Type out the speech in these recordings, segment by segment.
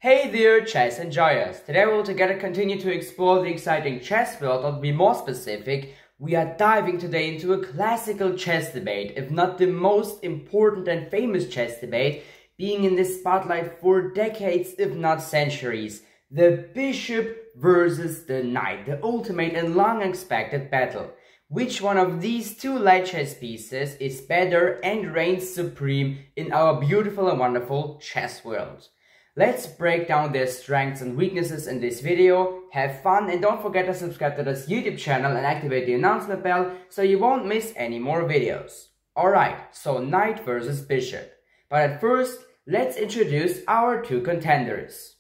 Hey there, chess enjoyers! Today we'll together continue to explore the exciting chess world, or to be more specific, we are diving today into a classical chess debate, if not the most important and famous chess debate, being in the spotlight for decades, if not centuries. The bishop versus the knight, the ultimate and long expected battle. Which one of these two light chess pieces is better and reigns supreme in our beautiful and wonderful chess world? Let's break down their strengths and weaknesses in this video, have fun, and don't forget to subscribe to this YouTube channel and activate the announcement bell so you won't miss any more videos. Alright, so knight versus bishop. But at first, let's introduce our two contenders.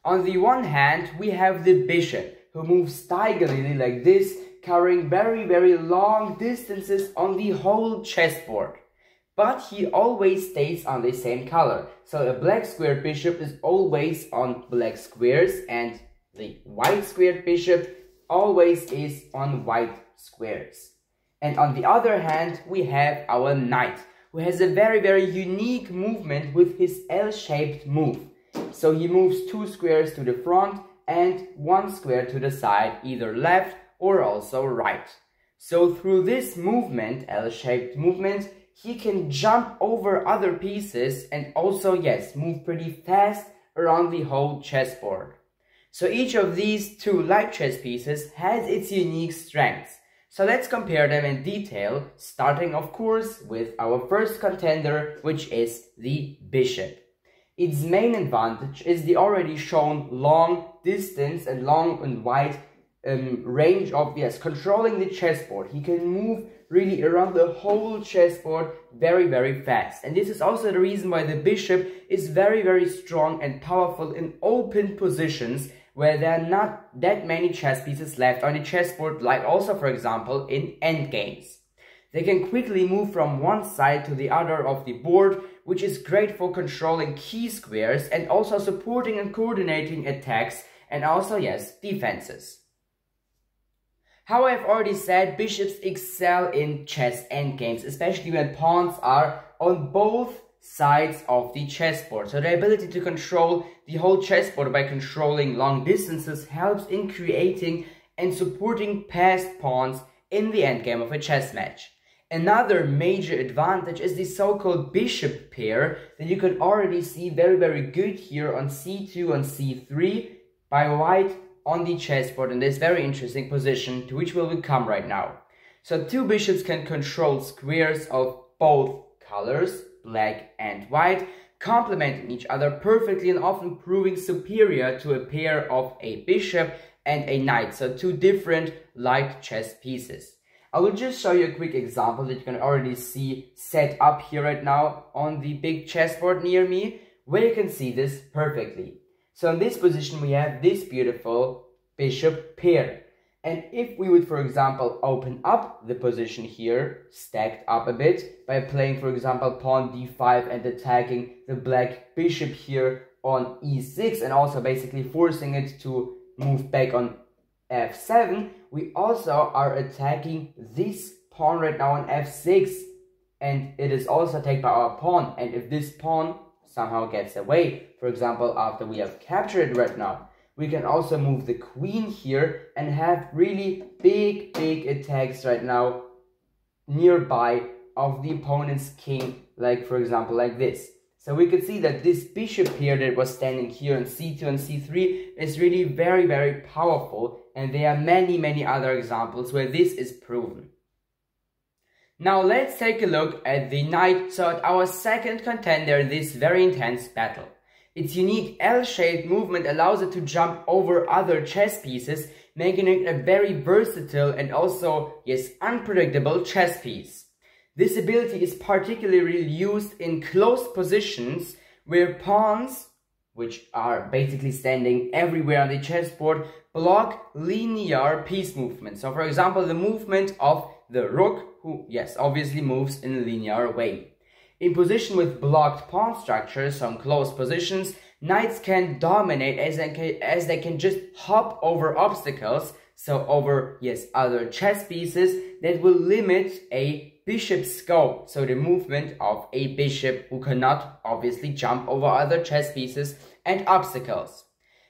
On the one hand, we have the bishop, who moves diagonally like this, covering very long distances on the whole chessboard. But he always stays on the same color. So a black squared bishop is always on black squares, and the white squared bishop always is on white squares. And on the other hand, we have our knight, who has a very unique movement with his L-shaped move. So he moves 2 squares to the front and 1 square to the side, either left or also right. So through this movement, L-shaped movement, he can jump over other pieces and also, yes, move pretty fast around the whole chessboard. So each of these two light chess pieces has its unique strengths. So let's compare them in detail, starting of course with our first contender, which is the bishop. Its main advantage is the already shown long distance and long and wide range of, yes, controlling the chessboard. He can move really around the whole chessboard very fast. And this is also the reason why the bishop is very strong and powerful in open positions where there are not that many chess pieces left on the chessboard, like also, for example, in endgames. They can quickly move from one side to the other of the board, which is great for controlling key squares and also supporting and coordinating attacks and also, yes, defenses. How I've already said, bishops excel in chess endgames, especially when pawns are on both sides of the chessboard. So the ability to control the whole chessboard by controlling long distances helps in creating and supporting passed pawns in the endgame of a chess match. Another major advantage is the so-called bishop pair that you can already see very good here on c2 and c3 by white on the chessboard in this very interesting position, to which we will come right now. So two bishops can control squares of both colors, black and white, complementing each other perfectly and often proving superior to a pair of a bishop and a knight, so two different light chess pieces. I will just show you a quick example that you can already see set up here right now on the big chessboard near me, where you can see this perfectly. So in this position we have this beautiful bishop pair. And if we would, for example, open up the position here, stacked up a bit, by playing, for example, pawn d5 and attacking the black bishop here on e6 and also basically forcing it to move back on f7, we also are attacking this pawn right now on f6, and it is also attacked by our pawn. And if this pawn somehow gets away, for example, after we have captured it right now, we can also move the queen here and have really big attacks right now nearby of the opponent's king, like for example like this. So we could see that this bishop here that was standing here on c2 and c3 is really very powerful, and there are many other examples where this is proven. Now let's take a look at the knight, so at our second contender in this very intense battle. Its unique L-shaped movement allows it to jump over other chess pieces, making it a very versatile and also, yes, unpredictable chess piece. This ability is particularly used in close positions where pawns, which are basically standing everywhere on the chessboard, block linear piece movement. So for example, the movement of the rook, who, yes, obviously moves in a linear way. In position with blocked pawn structures, some close positions, knights can dominate as they can just hop over obstacles, so over, yes, other chess pieces that will limit a bishop scope, so the movement of a bishop who cannot obviously jump over other chess pieces and obstacles.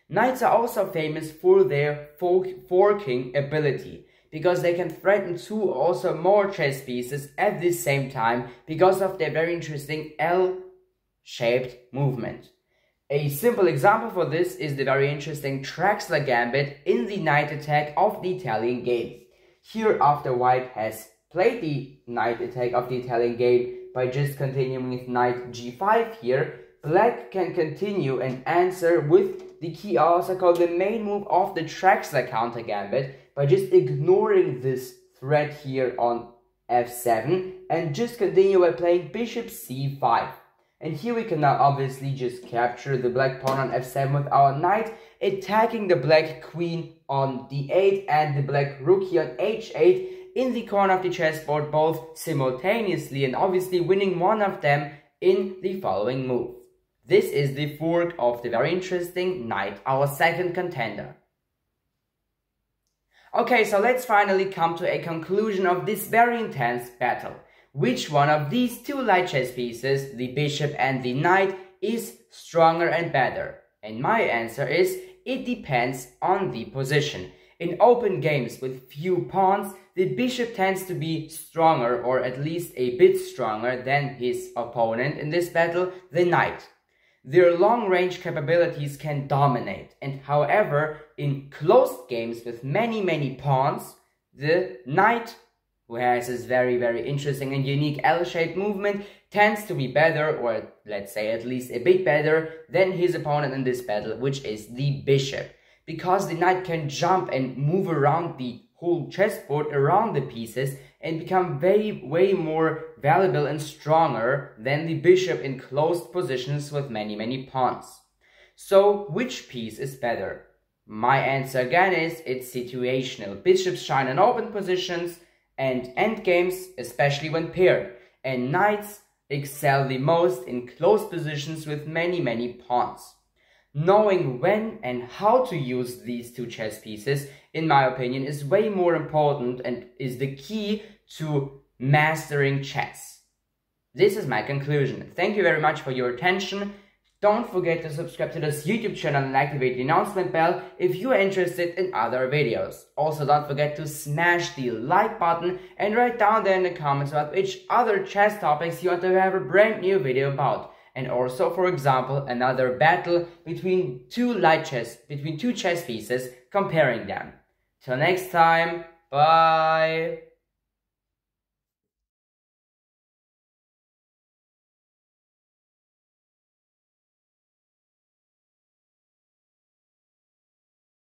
Knights are also famous for their forking ability, because they can threaten 2 or also more chess pieces at the same time because of their very interesting L-shaped movement. A simple example for this is the very interesting Traxler gambit in the knight attack of the Italian game. Here, after white has played the knight attack of the Italian game by just continuing with knight g5 here, black can continue and answer with the key also called the main move of the Traxler counter gambit by just ignoring this threat here on f7 and just continue by playing bishop c5. And here we can now obviously just capture the black pawn on f7 with our knight, attacking the black queen on d8 and the black rook here on h8 in the corner of the chessboard, both simultaneously, and obviously winning one of them in the following move. This is the fork of the very interesting knight, our second contender. Okay, so let's finally come to a conclusion of this very intense battle. Which one of these 2 light chess pieces, the bishop and the knight, is stronger and better? And my answer is, it depends on the position. In open games with few pawns, the bishop tends to be stronger, or at least a bit stronger than his opponent in this battle, the knight. Their long-range capabilities can dominate, and however, in closed games with many pawns, the knight, who has this very interesting and unique L-shaped movement, tends to be better, or let's say at least a bit better, than his opponent in this battle, which is the bishop. Because the knight can jump and move around the whole chessboard, around the pieces, and become way more valuable and stronger than the bishop in closed positions with many pawns. So, which piece is better? My answer again is, it's situational. Bishops shine in open positions and endgames, especially when paired, and knights excel the most in closed positions with many pawns. Knowing when and how to use these 2 chess pieces, in my opinion, is way more important and is the key to mastering chess. This is my conclusion. Thank you very much for your attention. Don't forget to subscribe to this YouTube channel and activate the announcement bell if you are interested in other videos. Also, don't forget to smash the like button and write down there in the comments about which other chess topics you want to have a brand new video about. And also, for example, another battle between 2 chess pieces, comparing them. Till next time, bye!